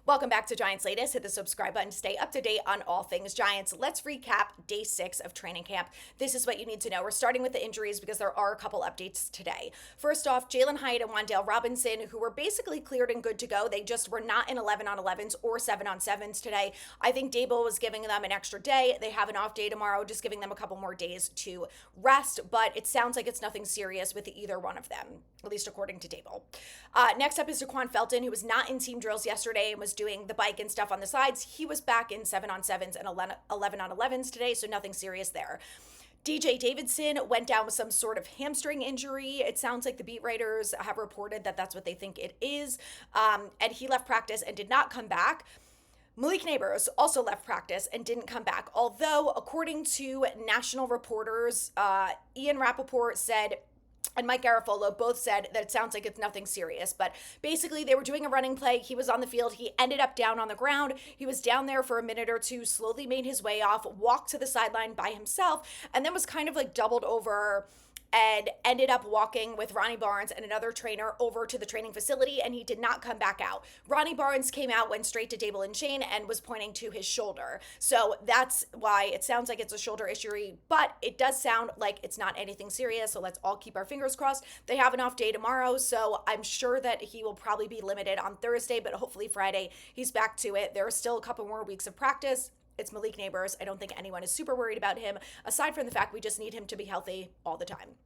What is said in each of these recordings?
Welcome back to Giants Latest. Hit the subscribe button to stay up to date on all things Giants. Let's recap day 6 of training camp. This is what you need to know. We're starting with the injuries because there are a couple updates today. First off, Jalen Hyatt and Wan'Dale Robinson, who were basically cleared and good to go. They just were not in 11-on-11s or 7-on-7s today. I think Dable was giving them an extra day. They have an off day tomorrow, just giving them a couple more days to rest, but it sounds like it's nothing serious with either one of them, at least according to Dable. Next up is Daquan Felton, who was not in team drills yesterday and was doing the bike and stuff on the sides. He was back in 7-on-7s and 11-on-11s today, so nothing serious there. DJ Davidson went down with some sort of hamstring injury. It sounds like the beat writers have reported that that's what they think it is. And he left practice and did not come back. Malik Neighbors also left practice and didn't come back. Although, according to national reporters, Ian Rappaport said, and Mike Garafolo both said that it sounds like it's nothing serious. But basically, they were doing a running play. He was on the field. He ended up down on the ground. He was down there for a minute or two, slowly made his way off, walked to the sideline by himself, and then was kind of like doubled over and ended up walking with Ronnie Barnes and another trainer over to the training facility, and he did not come back out. Ronnie Barnes came out, went straight to Dable and Shane, and was pointing to his shoulder. So that's why it sounds like it's a shoulder issue, but it does sound like it's not anything serious, so let's all keep our fingers crossed. They have an off day tomorrow, so I'm sure that he will probably be limited on Thursday, but hopefully Friday he's back to it. There are still a couple more weeks of practice. It's Malik Neighbors. I don't think anyone is super worried about him, aside from the fact we just need him to be healthy all the time.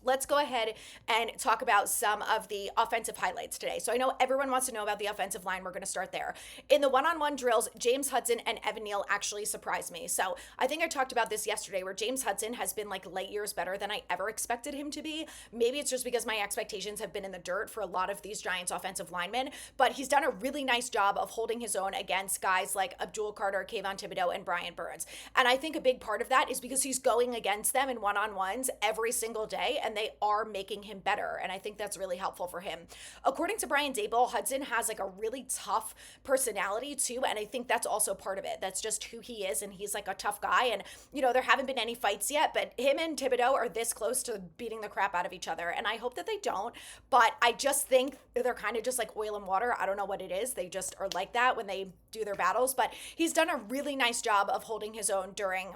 Let's go ahead and talk about some of the offensive highlights today. So I know everyone wants to know about the offensive line. We're going to start there. In the one-on-one drills, James Hudson and Evan Neal actually surprised me. So I think I talked about this yesterday, where James Hudson has been like light years better than I ever expected him to be. Maybe it's just because my expectations have been in the dirt for a lot of these Giants offensive linemen, but he's done a really nice job of holding his own against guys like Abdul Carter, Kayvon Thibodeau, and Brian Burns. And I think a big part of that is because he's going against them in one-on-ones every single day, and they are making him better. And I think that's really helpful for him. According to Brian Dable, Hudson has like a really tough personality too. And I think that's also part of it. That's just who he is. And he's like a tough guy. And, you know, there haven't been any fights yet, but him and Thibodeau are this close to beating the crap out of each other. And I hope that they don't. But I just think they're kind of just like oil and water. I don't know what it is. They just are like that when they do their battles. But he's done a really nice job of holding his own during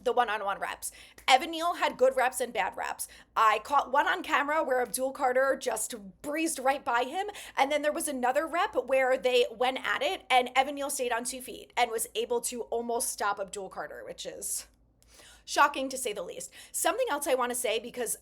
the one-on-one reps. Evan Neal had good reps and bad reps. I caught one on camera where Abdul Carter just breezed right by him. And then there was another rep where they went at it and Evan Neal stayed on 2 feet and was able to almost stop Abdul Carter, which is shocking to say the least. Something else I want to say, because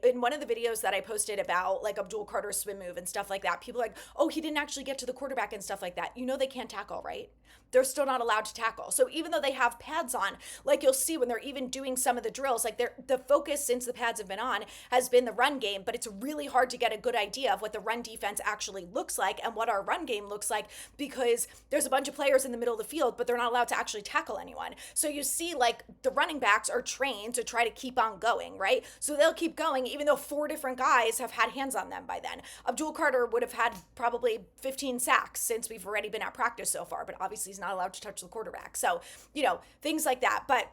in one of the videos that I posted about like Abdul Carter's swim move and stuff like that, people are like, oh, he didn't actually get to the quarterback and stuff like that. You know, they can't tackle, right? They're still not allowed to tackle. So even though they have pads on, like you'll see when they're even doing some of the drills, like the focus since the pads have been on has been the run game, but it's really hard to get a good idea of what the run defense actually looks like and what our run game looks like, because there's a bunch of players in the middle of the field, but they're not allowed to actually tackle anyone. So you see like the running backs are trained to try to keep on going, right? So they'll keep going even though 4 different guys have had hands on them by then. Abdul Carter would have had probably 15 sacks since we've already been at practice so far, but obviously he's not allowed to touch the quarterback. So, you know, things like that. But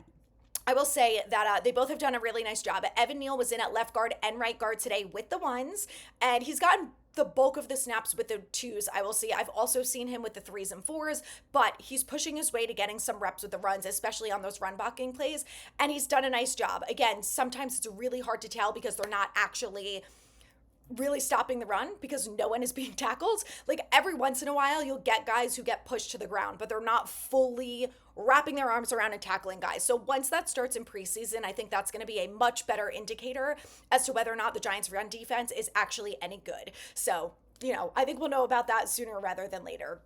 I will say that they both have done a really nice job. Evan Neal was in at left guard and right guard today with the ones, and he's gotten the bulk of the snaps with the 2s. I will see. I've also seen him with the 3s and 4s, but he's pushing his way to getting some reps with the runs, especially on those run blocking plays, and he's done a nice job. Again, sometimes it's really hard to tell because they're not actually really stopping the run because no one is being tackled. Like every once in a while you'll get guys who get pushed to the ground, but they're not fully wrapping their arms around and tackling guys. So once that starts in preseason, I think that's going to be a much better indicator as to whether or not the Giants' run defense is actually any good. So, you know, I think we'll know about that sooner rather than later.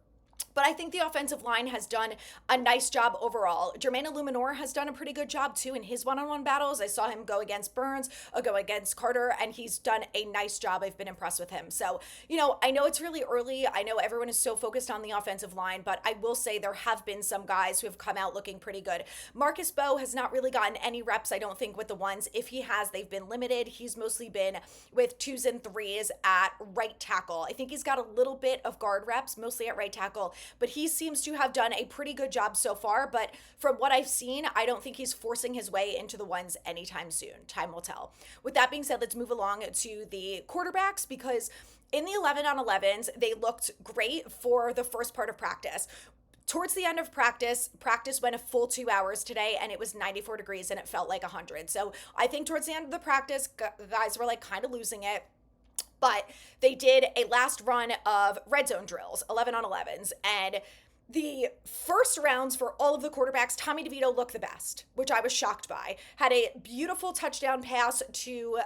But I think the offensive line has done a nice job overall. Jermaine Illuminor has done a pretty good job too in his one-on-one battles. I saw him go against Burns, go against Carter, and he's done a nice job. I've been impressed with him. So, you know, I know it's really early. I know everyone is so focused on the offensive line, but I will say there have been some guys who have come out looking pretty good. Marcus Bowe has not really gotten any reps, I don't think, with the ones. If he has, they've been limited. He's mostly been with 2s and 3s at right tackle. I think he's got a little bit of guard reps, mostly at right tackle, but he seems to have done a pretty good job so far. But from what I've seen, I don't think he's forcing his way into the ones anytime soon. Time will tell. With that being said, let's move along to the quarterbacks, because in the 11 on 11s, they looked great for the first part of practice. Towards the end of practice went a full 2 hours today, and it was 94 degrees and it felt like 100. So I think towards the end of the practice, guys were like kind of losing it. But they did a last run of red zone drills, 11 on 11s, and the first rounds for all of the quarterbacks, Tommy DeVito looked the best, which I was shocked by. Had a beautiful touchdown pass to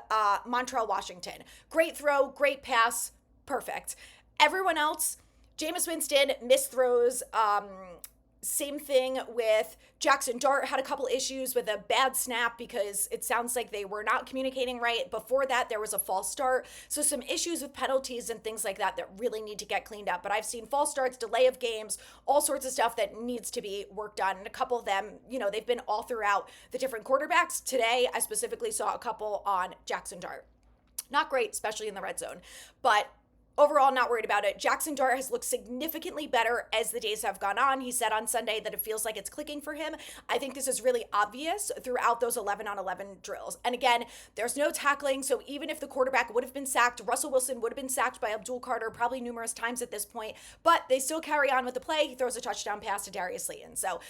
Montreal, Washington. Great throw, great pass, perfect. Everyone else, Jameis Winston, missed throws. Same thing with Jackson Dart, had a couple issues with a bad snap because it sounds like they were not communicating right. Before that, there was a false start. So some issues with penalties and things like that really need to get cleaned up. But I've seen false starts, delay of games, all sorts of stuff that needs to be worked on. And a couple of them, they've been all throughout the different quarterbacks. Today, I specifically saw a couple on Jackson Dart. Not great, especially in the red zone. But overall, not worried about it. Jackson Dart has looked significantly better as the days have gone on. He said on Sunday that it feels like it's clicking for him. I think this is really obvious throughout those 11 on 11 drills. And again, there's no tackling. So even if the quarterback would have been sacked, Russell Wilson would have been sacked by Abdul Carter probably numerous times at this point. But they still carry on with the play. He throws a touchdown pass to Darius Slayton. So,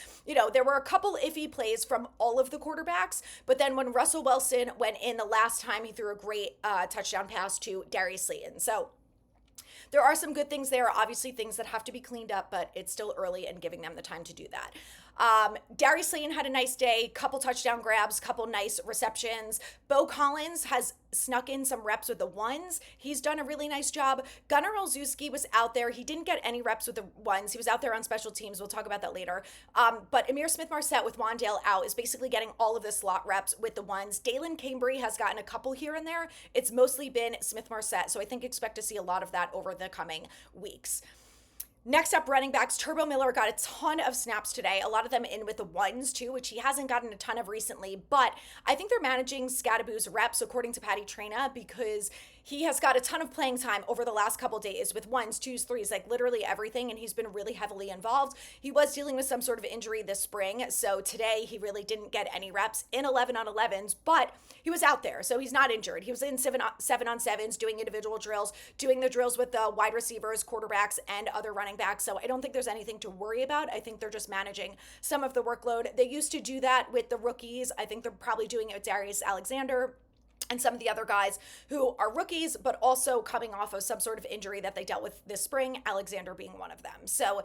there were a couple iffy plays from all of the quarterbacks. But then when Russell Wilson went in the last time, he threw a great touchdown pass to Darius Slayton. So there are some good things there, obviously things that have to be cleaned up, but it's still early and giving them the time to do that. Darius Slayton had a nice day, couple touchdown grabs, couple nice receptions. Bo Collins has snuck in some reps with the ones. He's done a really nice job. Gunnar Olszewski was out there. He didn't get any reps with the ones. He was out there on special teams. We'll talk about that later. But Amir Smith-Marset with Wandale out is basically getting all of the slot reps with the ones. Dalen Cambry has gotten a couple here and there. It's mostly been Smith-Marset, so I think expect to see a lot of that over the coming weeks. Next up, running backs. Turbo Miller got a ton of snaps today, a lot of them in with the ones too, which he hasn't gotten a ton of recently, but I think they're managing Scadaboo's reps according to Patty Traina because he has got a ton of playing time over the last couple days with ones, twos, threes, like literally everything, and he's been really heavily involved. He was dealing with some sort of injury this spring, so today he really didn't get any reps in 11 on 11s, but he was out there, so he's not injured. He was in 7 on 7s, doing individual drills, doing the drills with the wide receivers, quarterbacks, and other running backs, so I don't think there's anything to worry about. I think they're just managing some of the workload. They used to do that with the rookies. I think they're probably doing it with Darius Alexander and some of the other guys who are rookies, but also coming off of some sort of injury that they dealt with this spring, Alexander being one of them. So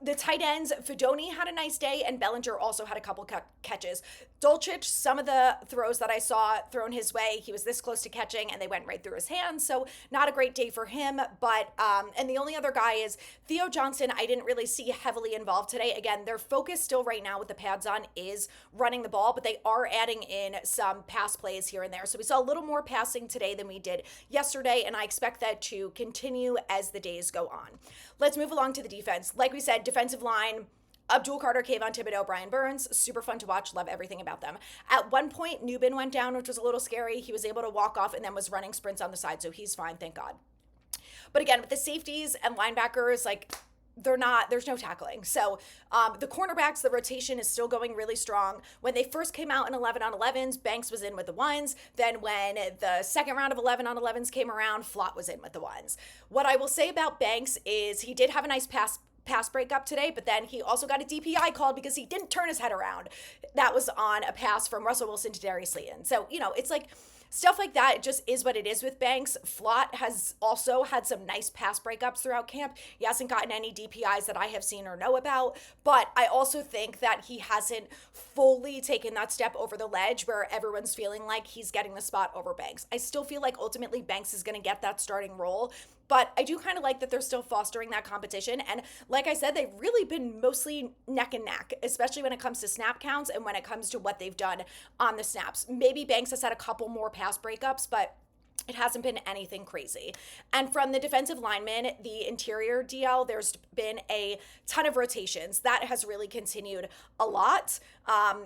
the tight ends, Fedoni had a nice day, and Bellinger also had a couple catches. Dulcich, some of the throws that I saw thrown his way, he was this close to catching, and they went right through his hands. So not a great day for him. But and the only other guy is Theo Johnson. I didn't really see heavily involved today. Again, their focus still right now with the pads on is running the ball, but they are adding in some pass plays here and there. So we saw a little more passing today than we did yesterday, and I expect that to continue as the days go on. Let's move along to the defense. Like we said, defensive line, Abdul Carter, Kayvon Thibodeau, Brian Burns, super fun to watch, love everything about them. At one point, Newbin went down, which was a little scary. He was able to walk off and then was running sprints on the side, so he's fine, thank God. But again, with the safeties and linebackers, there's no tackling. So the cornerbacks, the rotation is still going really strong. When they first came out in 11 on 11s, Banks was in with the ones. Then when the second round of 11 on 11s came around, Flott was in with the ones. What I will say about Banks is he did have a nice pass breakup today, but then he also got a DPI called because he didn't turn his head around. That was on a pass from Russell Wilson to Darius Slayton. So, it's like stuff like that. It just is what it is with Banks. Flott has also had some nice pass breakups throughout camp. He hasn't gotten any DPIs that I have seen or know about, but I also think that he hasn't fully taken that step over the ledge where everyone's feeling like he's getting the spot over Banks. I still feel like ultimately Banks is going to get that starting role, but I do kind of like that they're still fostering that competition. And like I said, they've really been mostly neck and neck, especially when it comes to snap counts and when it comes to what they've done on the snaps. Maybe Banks has had a couple more pass breakups, but it hasn't been anything crazy. And from the defensive linemen, the interior DL, there's been a ton of rotations. That has really continued a lot.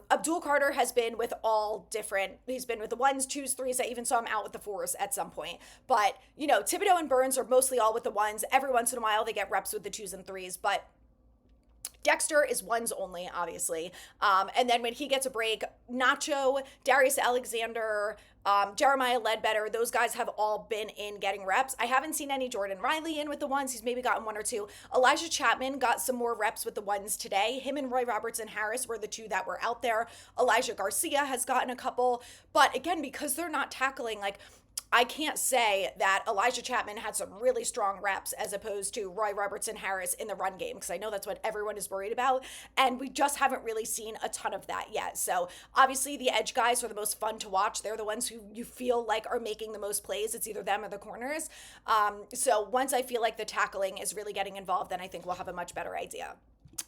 Abdul Carter has been with all different, he's been with the ones, twos, threes. I even saw him out with the fours at some point. But, Thibodeau and Burns are mostly all with the ones. Every once in a while, they get reps with the twos and threes. But Dexter is ones only, obviously. And then when he gets a break, Nacho, Darius Alexander, Jeremiah Ledbetter, those guys have all been in getting reps. I haven't seen any Jordan Riley in with the ones. He's maybe gotten one or two. Elijah Chapman got some more reps with the ones today. Him and Roy Robertson Harris were the two that were out there. Elijah Garcia has gotten a couple. But again, because they're not tackling, like, I can't say that Elijah Chapman had some really strong reps as opposed to Roy Robertson Harris in the run game, because I know that's what everyone is worried about. And we just haven't really seen a ton of that yet. So obviously the edge guys are the most fun to watch. They're the ones who you feel like are making the most plays. It's either them or the corners. So once I feel like the tackling is really getting involved, then I think we'll have a much better idea.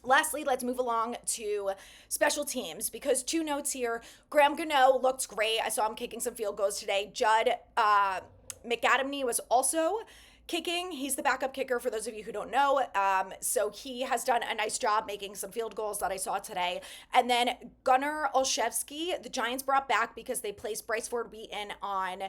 Lastly, let's move along to special teams, because two notes here. Graham Gano looked great. I saw him kicking some field goals today. Judd McAdamney was also kicking. He's the backup kicker for those of you who don't know. So he has done a nice job making some field goals that I saw today. And then Gunnar Olszewski, the Giants brought back because they placed Bryce Ford Wheaton on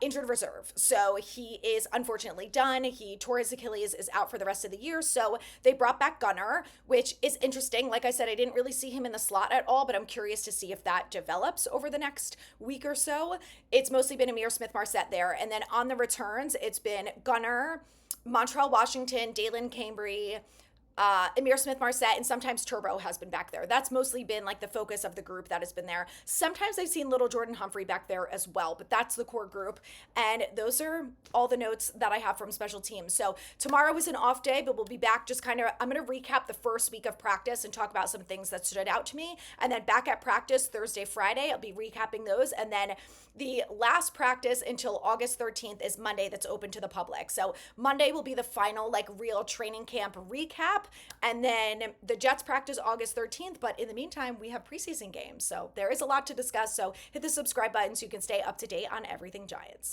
injured reserve. So he is unfortunately done. He tore his Achilles, is out for the rest of the year. So they brought back Gunnar, which is interesting. Like I said, I didn't really see him in the slot at all, but I'm curious to see if that develops over the next week or so. It's mostly been Amir Smith-Marset there. And then on the returns, it's been Gunnar, Montreal Washington, Dalen Cambry, Amir Smith-Marset, and sometimes Turbo has been back there. That's mostly been like the focus of the group that has been there. Sometimes I've seen little Jordan Humphrey back there as well, but that's the core group. And those are all the notes that I have from special teams. So tomorrow is an off day, but we'll be back just kind of, I'm going to recap the first week of practice and talk about some things that stood out to me. And then back at practice Thursday, Friday, I'll be recapping those. And then the last practice until August 13th is Monday, that's open to the public. So Monday will be the final like real training camp recap. And then the Jets practice August 13th. But in the meantime, we have preseason games. So there is a lot to discuss. So hit the subscribe button so you can stay up to date on everything Giants.